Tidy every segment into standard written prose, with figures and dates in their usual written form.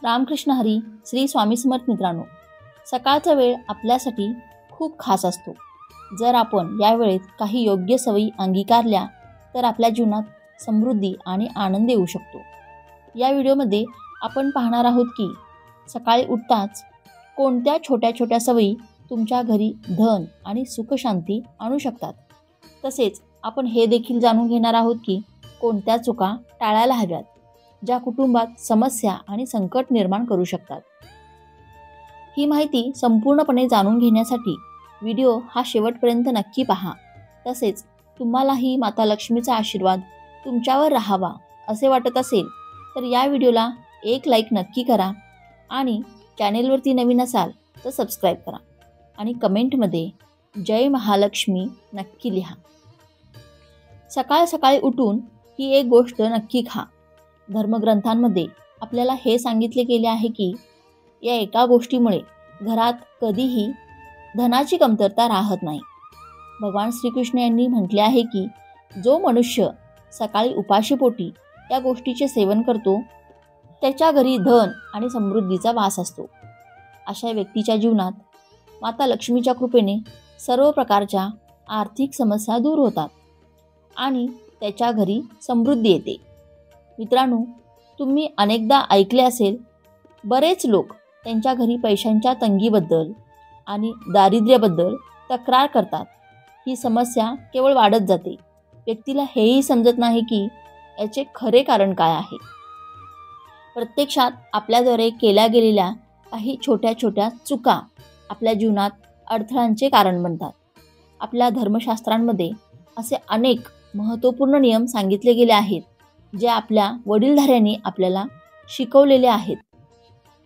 रामकृष्ण हरी. श्री स्वामी समर्थ. मित्रांनो, सकाळचा वेळ आपल्यासाठी खूप खास असतो. जर आपण या वेळेत काही योग्य सवयी अंगीकारल्या तर आपल्या जीवनात समृद्धी आणि आनंद येऊ शकतो. या व्हिडिओमध्ये आपण पाहणार आहोत की सकाळी उठताच कोणत्या छोट्या छोट्या सवयी तुमच्या घरी धन आणि सुखशांती आणू शकतात. तसेच आपण हे देखील जाणून घेणार आहोत की कोणत्या चुका टाळायला हव्यात, ज्या कुटुंबात समस्या आणि संकट निर्माण करू शकतात. ही माहिती संपूर्णपणे जाणून घेण्यासाठी व्हिडिओ हा शेवटपर्यंत नक्की पहा. तसेच तुम्हालाही माता लक्ष्मीचा आशीर्वाद तुमच्यावर राहावा असे वाटत असेल तर या व्हिडिओला एक लाईक नक्की करा आणि चॅनेलवरती नवीन असाल तर सबस्क्राईब करा आणि कमेंटमध्ये जय महालक्ष्मी नक्की लिहा. सकाळ सकाळी उठून ही एक गोष्ट नक्की खा. धर्मग्रंथांमध्ये आपल्याला हे सांगितले गेले आहे की या एका गोष्टीमुळे घरात कधीही धनाची कमतरता राहत नाही. भगवान श्रीकृष्ण यांनी म्हटले आहे की जो मनुष्य सकाळी उपाशीपोटी या गोष्टीचे सेवन करतो त्याच्या घरी धन आणि समृद्धीचा वास असतो. अशा व्यक्तीच्या जीवनात माता लक्ष्मीच्या कृपेने सर्व प्रकारच्या आर्थिक समस्या दूर होतात आणि त्याच्या घरी समृद्धी येते. मित्रांनो, तुम्ही अनेकदा ऐकले असेल, बरेच लोक त्यांच्या घरी पैशांच्या तंगीबद्दल आणि दारिद्र्याबद्दल तक्रार करतात. ही समस्या केवळ वाढत जाते. व्यक्तीला हेही समजत नाही की याचे खरे कारण काय आहे. प्रत्यक्षात आपल्याद्वारे केल्या गेलेल्या काही छोट्या छोट्या चुका आपल्या जीवनात अडथळ्यांचे कारण बनतात. आपल्या धर्मशास्त्रांमध्ये असे अनेक महत्त्वपूर्ण नियम सांगितले गेले आहेत जे आपल्या वडीलधाऱ्यांनी आपल्याला शिकवलेले आहेत,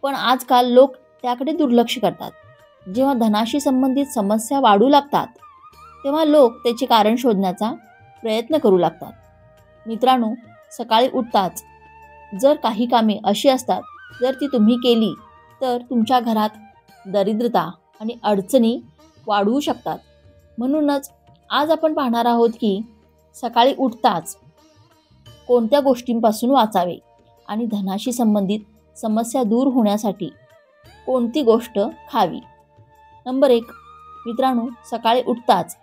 पण आजकाल लोक त्याकडे दुर्लक्ष करतात. जेव्हा धनाशी संबंधित समस्या वाढू लागतात तेव्हा लोक त्याचे कारण शोधण्याचा प्रयत्न करू लागतात. मित्रांनो, सकाळी उठताच जर काही कामे अशी असतात जर ती तुम्ही केली तर तुमच्या घरात दरिद्रता आणि अडचणी वाढवू शकतात. म्हणूनच आज आपण पाहणार आहोत की सकाळी उठताच कोणत्या गोष्टींपासून वाचावे आणि धनाशी संबंधित समस्या दूर होण्यासाठी कोणती गोष्ट खावी. नंबर 1, मित्रांनो, सकाळी उठताच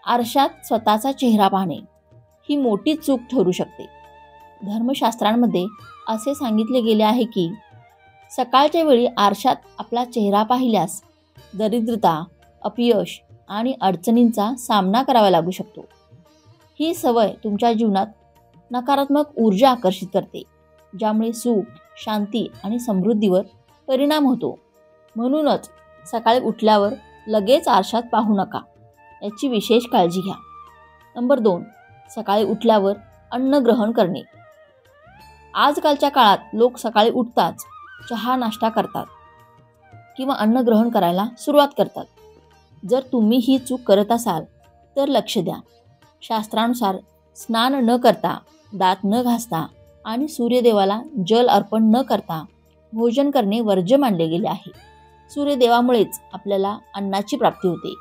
आरशात स्वतःचा चेहरा पाहणे ही मोठी चूक ठरू शकते. धर्मशास्त्रांमध्ये असे सांगितले गेले आहे की सकाळच्या वेळी आरशात आपला चेहरा पाहिल्यास दरिद्रता, अपयश आणि अडचणींचा सामना करावा लागू शकतो. ही सवय तुमच्या जीवनात नकारात्मक ऊर्जा आकर्षित करते, ज्यामुळे सुख, शांती आणि समृद्धीवर परिणाम होतो. म्हणूनच सकाळी उठल्यावर लगेच आरशात पाहू नका, याची विशेष काळजी घ्या. नंबर 2, सकाळी उठल्यावर अन्न ग्रहण करणे. आजकालच्या काळात लोक सकाळी उठताच चहा नाश्ता करतात किंवा अन्न ग्रहण करायला सुरुवात करतात. जर तुम्ही ही चूक करत असाल तर लक्ष द्या. शास्त्रानुसार स्नान न करता, दात न घासता आणि सूर्यदेवाला जल अर्पण न करता भोजन करणे वर्ज्य मानले गेले आहे. सूर्यदेवामुळेच आपल्याला अन्नाची प्राप्ती होते,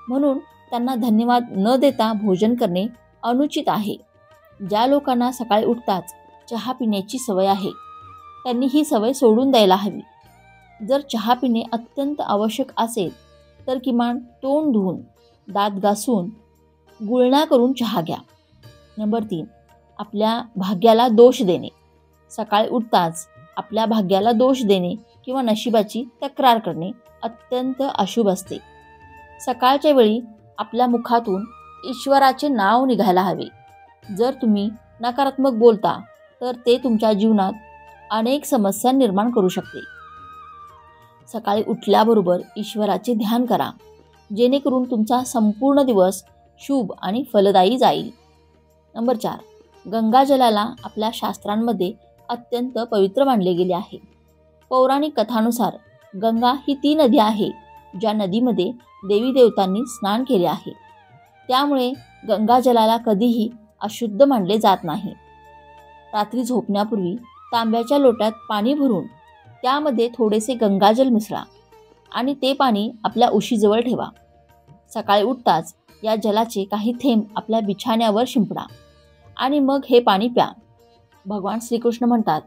म्हणून त्यांना धन्यवाद न देता भोजन करणे अनुचित आहे. ज्या लोकांना सकाळी उठताच चहा पिण्याची सवय आहे त्यांनी ही सवय सोडून द्यायला हवी. जर चहा पिणे अत्यंत आवश्यक असेल तर किमान तोंड धुवून, दात घासून, गुळण्या करून चहा घ्या. नंबर 3, आपल्या भाग्याला दोष देणे. सकाळी उठताच आपल्या भाग्याला दोष देणे किंवा नशिबाची तक्रार करणे अत्यंत अशुभ असते. सकाळच्या वेळी आपल्या मुखातून ईश्वराचे नाव निघायला हवे. जर तुम्ही नकारात्मक बोलता तर ते तुमच्या जीवनात अनेक समस्या निर्माण करू शकते. सकाळी उठल्याबरोबर ईश्वराचे ध्यान करा, जेणेकरून तुमचा संपूर्ण दिवस शुभ आणि फलदायी जाईल. नंबर 4, गंगाजलाला आपल्या शास्त्रांमध्ये अत्यंत पवित्र मानले गेले आहे. पौराणिक कथानुसार गंगा ही ती नदी आहे ज्या नदीमध्ये देवी देवतांनी स्नान केले आहे. त्यामुळे गंगाजलाला कधीही अशुद्ध मानले जात नाही. रात्री झोपण्यापूर्वी तांब्याच्या लोट्यात पाणी भरून त्यामध्ये थोडेसे गंगाजल मिसळा आणि ते पाणी आपल्या उशीजवळ ठेवा. सकाळी उठताच या जलाचे काही थेंब आपल्या बिछाण्यावर शिंपडा आणि मग हे पाणी प्या. भगवान श्रीकृष्ण म्हणतात,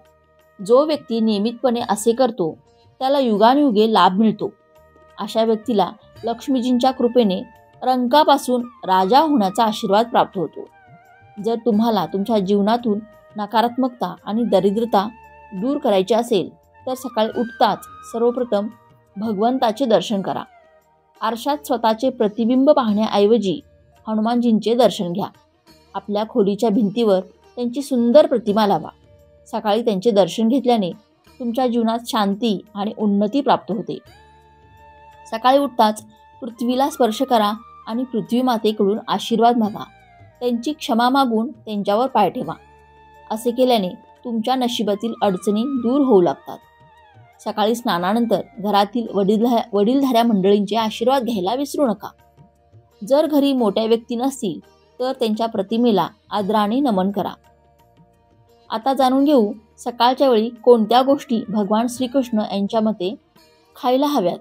जो व्यक्ती नियमितपणे असे करतो त्याला युगानुयुगे लाभ मिळतो. अशा व्यक्तीला लक्ष्मीजींच्या कृपेने रंकापासून राजा होण्याचा आशीर्वाद प्राप्त होतो. जर तुम्हाला तुमच्या जीवनातून नकारात्मकता आणि दरिद्रता दूर करायची असेल तर सकाळी उठताच सर्वप्रथम भगवंताचे दर्शन करा. आरशात स्वतःचे प्रतिबिंब पाहण्याऐवजी हनुमानजींचे दर्शन घ्या. आपल्या खोलीच्या भिंतीवर त्यांची सुंदर प्रतिमा लावा. सकाळी त्यांचे दर्शन घेतल्याने तुमच्या जीवनात शांती आणि उन्नती प्राप्त होते. सकाळी उठताच पृथ्वीला स्पर्श करा आणि पृथ्वी मातेकडून आशीर्वाद मागा. त्यांची क्षमा मागून त्यांच्यावर पाय ठेवा. असे केल्याने तुमच्या अडचणी दूर होऊ लागतात. सकाळी स्नानानंतर घरातील वडीलधाऱ्या मंडळींचे आशीर्वाद घ्यायला विसरू नका. जर घरी मोठ्या व्यक्ती नसतील तर त्यांच्या प्रतिमेला आदराने नमन करा. आता जाणून घेऊ सकाळच्या वेळी कोणत्या गोष्टी भगवान श्रीकृष्ण यांच्या मते खायला हव्यात.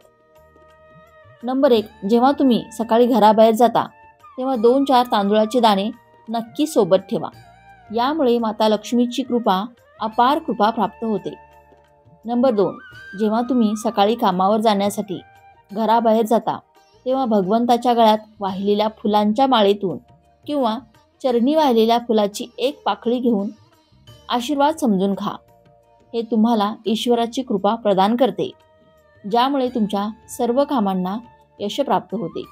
नंबर 1, जेव्हा तुम्ही सकाळी घराबाहेर जाता तेव्हा 2-4 तांदूळाचे दाणे नक्की सोबत ठेवा. यामुळे माता लक्ष्मीची अपार कृपा प्राप्त होते. नंबर 2, जेव्हा तुम्ही सकाळी कामावर जाण्यासाठी घराबाहेर जाता तेव्हा भगवंताच्या गळ्यात वाहिलेल्या फुलांच्या माळेतून किंवा चरणी वाहिलेल्या फुलाची एक पाकळी घेऊन आशीर्वाद समजून खा. हे तुम्हाला ईश्वराची कृपा प्रदान करते, ज्यामुळे तुमच्या सर्व कामांना यश प्राप्त होते.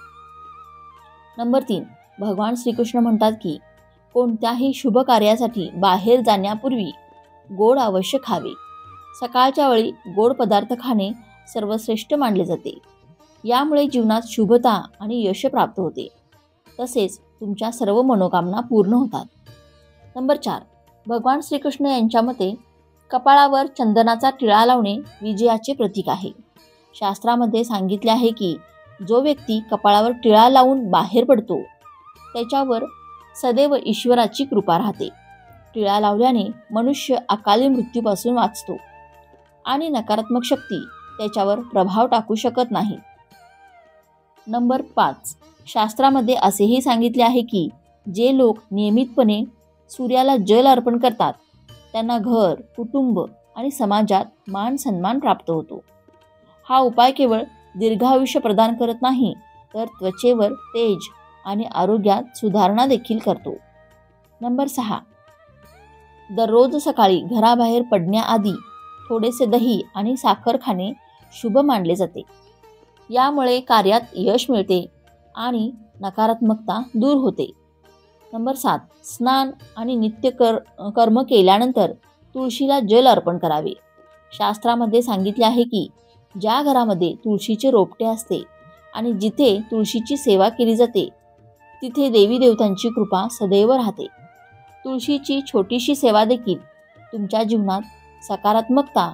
नंबर 3, भगवान श्रीकृष्ण म्हणतात की कोणत्याही शुभ कार्यासाठी बाहेर जाण्यापूर्वी गोड अवश्य खावे. सकाळच्या वेळी गोड पदार्थ खाणे सर्वश्रेष्ठ मानले जाते. यामुळे जीवनात शुभता आणि यश प्राप्त होते. तसेच तुमच्या सर्व मनोकामना पूर्ण होतात. नंबर 4, भगवान श्रीकृष्ण यांच्या मते कपाळावर चंदनाचा टिळा लावणे विजयाचे प्रतीक आहे. शास्त्रामध्ये सांगितले आहे की जो व्यक्ती कपाळावर टिळा लावून बाहेर पडतो त्याच्यावर सदैव ईश्वराची कृपा राहते. टिळा लावल्याने मनुष्य अकाली मृत्यूपासून वाचतो आणि नकारात्मक शक्ती त्याच्यावर प्रभाव टाकू शकत नाही. नंबर 5, शास्त्रामध्ये असेही सांगितले आहे की जे लोक नियमितपणे सूर्याला जल अर्पण करतात त्यांना घर, कुटुंब आणि समाजात मान सन्मान प्राप्त होतो. हा उपाय केवळ दीर्घायुष्य प्रदान करत नाही तर त्वचेवर तेज आणि आरोग्यात सुधारणा देखील करतो. नंबर 6, दररोज सकाळी घराबाहेर पडण्याआधी थोडेसे दही आणि साखर खाणे शुभ मानले जाते. यामुळे कार्यात यश मिळते आणि नकारात्मकता दूर होते. नंबर 7, स्नान आणि नित्य कर्म केल्यानंतर तुळशीला जल अर्पण करावे. शास्त्रामध्ये सांगितले आहे की ज्या घरामध्ये तुळशीचे रोपटे असते आणि जिथे तुळशीची सेवा केली जाते तिथे देवी देवतांची कृपा सदैव राहते. तुळशीची छोटीशी सेवा देखील तुमच्या जीवनात सकारात्मकता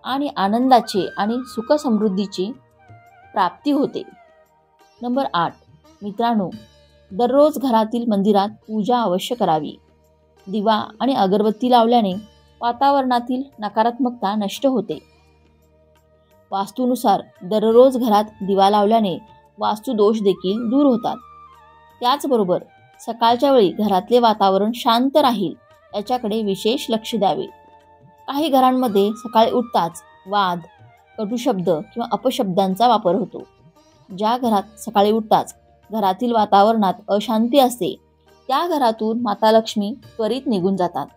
आणि आनंदाचे आणि सुखसमृद्धीची प्राप्ती होते. नंबर 8, मित्रांनो, दररोज घरातील मंदिरात पूजा अवश्य करावी. दिवा आणि अगरबत्ती लावल्याने वातावरणातील नकारात्मकता नष्ट होते. वास्तूनुसार दररोज घरात दिवा लावल्याने वास्तुदोष देखील दूर होतात. त्याचबरोबर सकाळच्या वेळी घरातले वातावरण शांत राहील याच्याकडे विशेष लक्ष द्यावे. काही घरांमध्ये सकाळी उठताच वाद, कटुशब्द किंवा अपशब्दांचा वापर होतो. ज्या घरात सकाळी उठताच घरातील वातावरणात अशांती असते त्या घरातून माता लक्ष्मी त्वरित निघून जातात.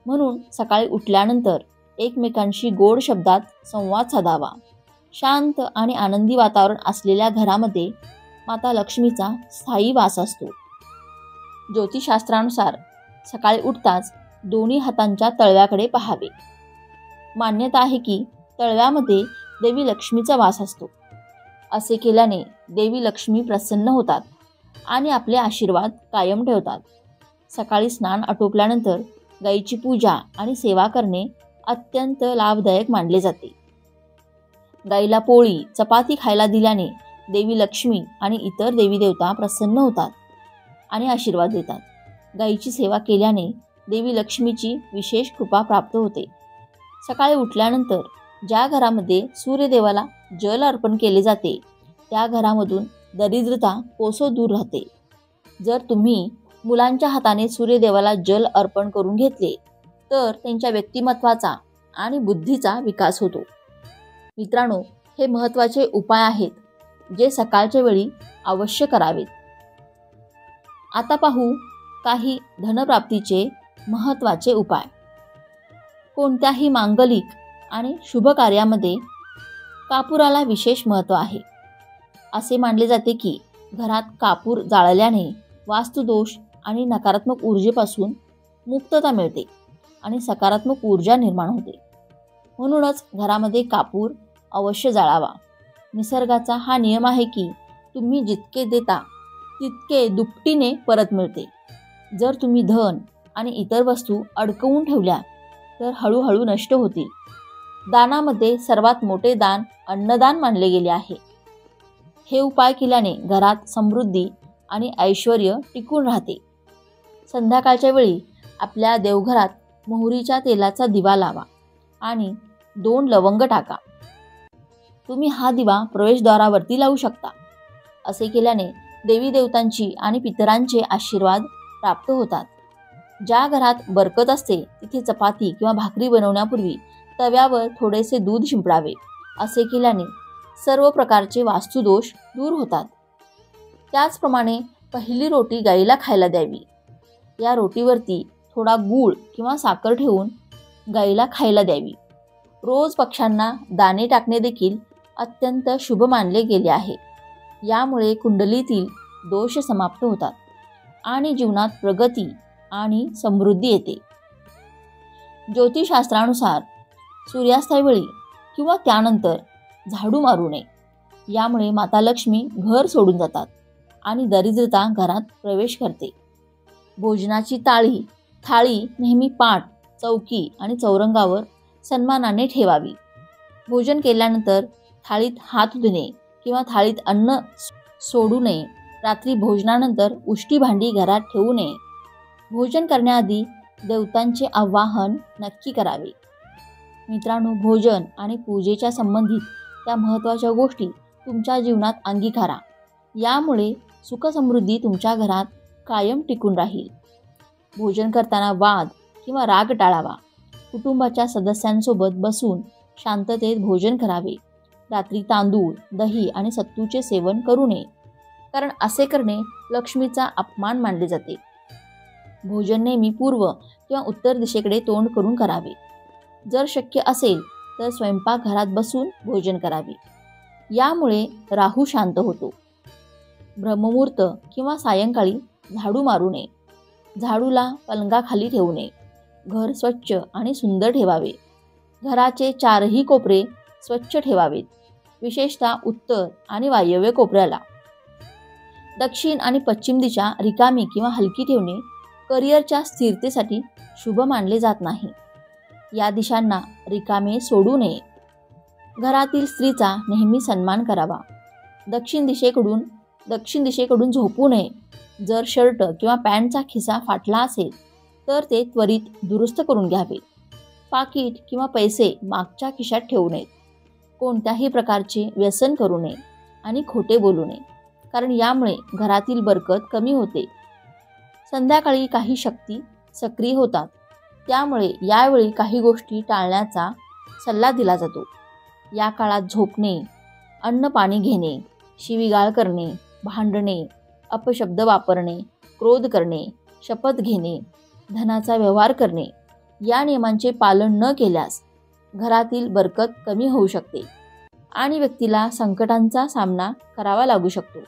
म्हणून सकाळी उठल्यानंतर एकमेकांशी गोड शब्दात संवाद साधावा. शांत आणि आनंदी वातावरण असलेल्या घरामध्ये माता लक्ष्मीचा स्थायी वास असतो. ज्योतिषशास्त्रानुसार सकाळी उठताच दोन्ही हातांच्या तळव्याकडे पाहावे. मान्यता आहे की तळव्यामध्ये देवी लक्ष्मीचा वास असतो. असे केल्याने देवी लक्ष्मी प्रसन्न होतात आणि आपले आशीर्वाद कायम ठेवतात. सकाळी स्नान आटोपल्यानंतर गायीची पूजा आणि सेवा करणे अत्यंत लाभदायक मानले जाते. गायीला पोळी, चपाती खायला दिल्याने देवी लक्ष्मी आणि इतर देवी देवता प्रसन्न होतात आणि आशीर्वाद देतात. गायीची सेवा केल्याने देवी लक्ष्मीची विशेष कृपा प्राप्त होते. सकाळी उठल्यानंतर ज्या घरामध्ये सूर्यदेवाला जल अर्पण केले जाते त्या घरामधून दरिद्रता कोसो दूर राहते. जर तुम्ही मुलांच्या हाताने सूर्यदेवाला जल अर्पण करून घेतले तर त्यांच्या व्यक्तिमत्वाचा आणि बुद्धीचा विकास होतो. मित्रांनो, हे महत्त्वाचे उपाय आहेत जे सकाळच्या वेळी अवश्य करावेत. आता पाहू काही धनप्राप्तीचे महत्त्वाचे उपाय. कोणत्याही मांगलिक आणि शुभ कार्यामध्ये कापुराला विशेष महत्त्व आहे. असे मानले जाते की घरात कापूर जाळल्याने वास्तुदोष आणि नकारात्मक ऊर्जेपासून मुक्तता मिळते आणि सकारात्मक ऊर्जा निर्माण होते. म्हणूनच घरामध्ये कापूर अवश्य जाळावा. निसर्गाचा हा नियम आहे की तुम्ही जितके देता तितके दुपटीने परत मिळते. जर तुम्ही धन आणि इतर वस्तू अडकवून ठेवल्या तर हळूहळू नष्ट होतील. दानामध्ये सर्वात मोठे दान अन्नदान मानले गेले आहे. हे उपाय केल्याने घरात समृद्धी आणि ऐश्वर टिकून राहते. संध्याकाळच्या वेळी आपल्या देवघरात मोहरीच्या तेलाचा दिवा लावा आणि 2 लवंग टाका. तुम्ही हा दिवा प्रवेशद्वारावरती लावू शकता. असे केल्याने देवी देवतांची आणि पितरांचे आशीर्वाद प्राप्त होतात. ज्या घरात बरकत असते तिथे चपाती किंवा भाकरी बनवण्यापूर्वी तव्यावर थोडेसे दूध शिंपडावे. असे केल्याने सर्व प्रकारचे वास्तुदोष दूर होतात. त्याचप्रमाणे पहिली रोटी गाईला खायला द्यावी. या रोटीवरती थोडा गूळ किंवा साखर ठेवून गाईला खायला द्यावी. रोज पक्ष्यांना दाणे टाकणे देखील अत्यंत शुभ मानले गेले आहे. यामुळे कुंडलीतील दोष समाप्त होतात आणि जीवनात प्रगती आणि समृद्धी येते. ज्योतिषशास्त्रानुसार सूर्यास्तावेळी किंवा त्यानंतर झाडू मारू नये. यामुळे माता लक्ष्मी घर सोडून जातात आणि दरिद्रता घरात प्रवेश करते. भोजनाची थाळी नेहमी पाट, चौकी आणि चौरंगावर सन्मानाने ठेवावी. भोजन केल्यानंतर थाळीत हात धुणे किंवा थाळीत अन्न सोडू नये. रात्री भोजनानंतर उष्टी भांडी घरात ठेवू नये. भोजन करण्याआधी देवतांचे आवाहन नक्की करावे. मित्रांनो, भोजन आणि पूजेच्या संबंधित त्या महत्त्वाच्या गोष्टी तुमच्या जीवनात अंगीकारा. यामुळे सुखसमृद्धी तुमच्या घरात कायम टिकून राहील. भोजन करताना वाद किंवा राग टाळावा. कुटुंबाच्या सदस्यांसोबत बसून शांततेत भोजन करावे. रात्री तांदूळ, दही आणि सत्तूचे सेवन करू नये, कारण असे करणे लक्ष्मीचा अपमान मानले जाते. भोजन नेहमी पूर्व किंवा उत्तर दिशेकडे तोंड करून करावे. जर शक्य असेल तर स्वयंपाकघरात बसून भोजन करावे. यामुळे राहू शांत होतो. ब्रह्ममुहूर्त किंवा सायंकाळी झाडू मारू नये. झाडूला पलंगाखाली ठेवू नये. घर स्वच्छ आणि सुंदर ठेवावे. घराचे 4ही कोपरे स्वच्छ ठेवावेत, विशेषतः उत्तर आणि वायव्य कोपऱ्याला. दक्षिण आणि पश्चिम दिशा रिकामी किंवा हलकी ठेवणे करिअरच्या स्थिरतेसाठी शुभ मानले जात नाही. या दिशांना रिकामे सोडू नये. घरातील स्त्रीचा नेहमी सन्मान करावा. दक्षिण दिशेकडून झोपू नये. जर शर्ट किंवा पॅन्टचा खिसा फाटला असेल तर ते त्वरित दुरुस्त करून घ्यावे. पाकिट किंवा पैसे मागच्या खिशात ठेवू नयेत. कोणत्याही प्रकारचे व्यसन करू नये आणि खोटे बोलू नये, कारण यामुळे घरातील बरकत कमी होते. संध्याकाळी काही शक्ती सक्रिय होतात. त्यामुळे यावेळी काही गोष्टी टाळण्याचा सल्ला दिला जातो. या काळात झोपणे, अन्न पाणी घेणे, शिवीगाळ करणे, भांडणे, अपशब्द वापरणे, क्रोध करणे, शपथ घेणे, धनाचा व्यवहार करणे या नियमांचे पालन न केल्यास घरातील बरकत कमी होऊ शकते आणि व्यक्तीला संकटांचा सामना करावा लागू शकतो.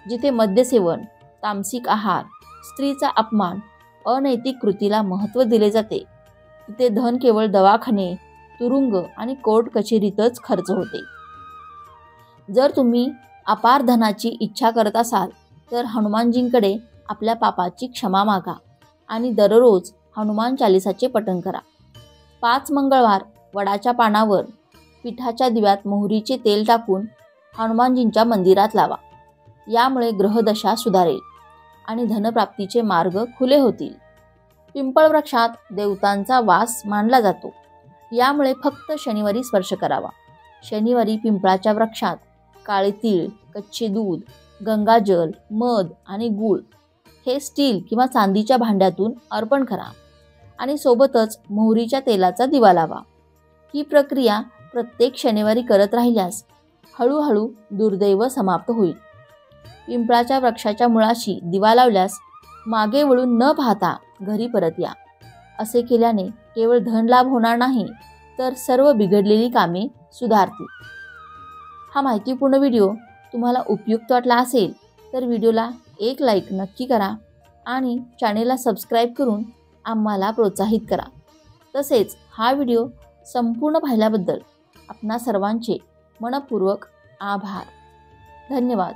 जिथे मद्यसेवन, तामसिक आहार, स्त्रीचा अपमान, अनैतिक कृतीला महत्त्व दिले जाते तिथे धन केवळ दवाखाने, तुरुंग आणि कोर्ट कचेरीतच खर्च होते. जर तुम्ही अपार धनाची इच्छा करत असाल तर हनुमानजींकडे आपल्या पापाची क्षमा मागा आणि दररोज हनुमान चालिसाचे पठण करा. 5 मंगळवार वडाच्या पानावर पिठाच्या दिव्यात मोहरीचे तेल टाकून हनुमानजींच्या मंदिरात लावा. यामुळे ग्रहदशा सुधारेल आणि धनप्राप्तीचे मार्ग खुले होतील. पिंपळ वृक्षात देवतांचा वास मानला जातो. यामुळे फक्त शनिवारी स्पर्श करावा. शनिवारी पिंपळाच्या वृक्षात काळे तीळ, कच्चे दूध, गंगाजल, मध आणि गूळ हे स्टील किंवा चांदीच्या भांड्यातून अर्पण करा आणि सोबतच मोहरीच्या तेलाचा दिवा लावा. ही प्रक्रिया प्रत्येक शनिवारी करत राहिल्यास हळूहळू दुर्दैव समाप्त होईल. पिंपळाच्या वृक्षाच्या मुळाशी दिवा लावल्यास मागे वळून न पाहता घरी परत या. असे केल्याने केवळ धनलाभ होणार नाही, तर सर्व बिघडलेली कामे सुधारतील. हा माहितीपूर्ण व्हिडिओ तुम्हाला उपयुक्त वाटला असेल तर व्हिडिओला एक लाईक नक्की करा आणि चॅनेलला सबस्क्राईब करून आम्हाला प्रोत्साहित करा. तसेच हा व्हिडिओ संपूर्ण पाहिल्याबद्दल आपणा सर्वांचे मनपूर्वक आभार. धन्यवाद.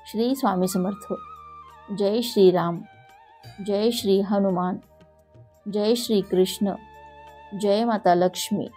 श्री स्वामी समर्थ. जय श्रीराम. जय श्री हनुमान. जय श्री कृष्ण. जय माता लक्ष्मी.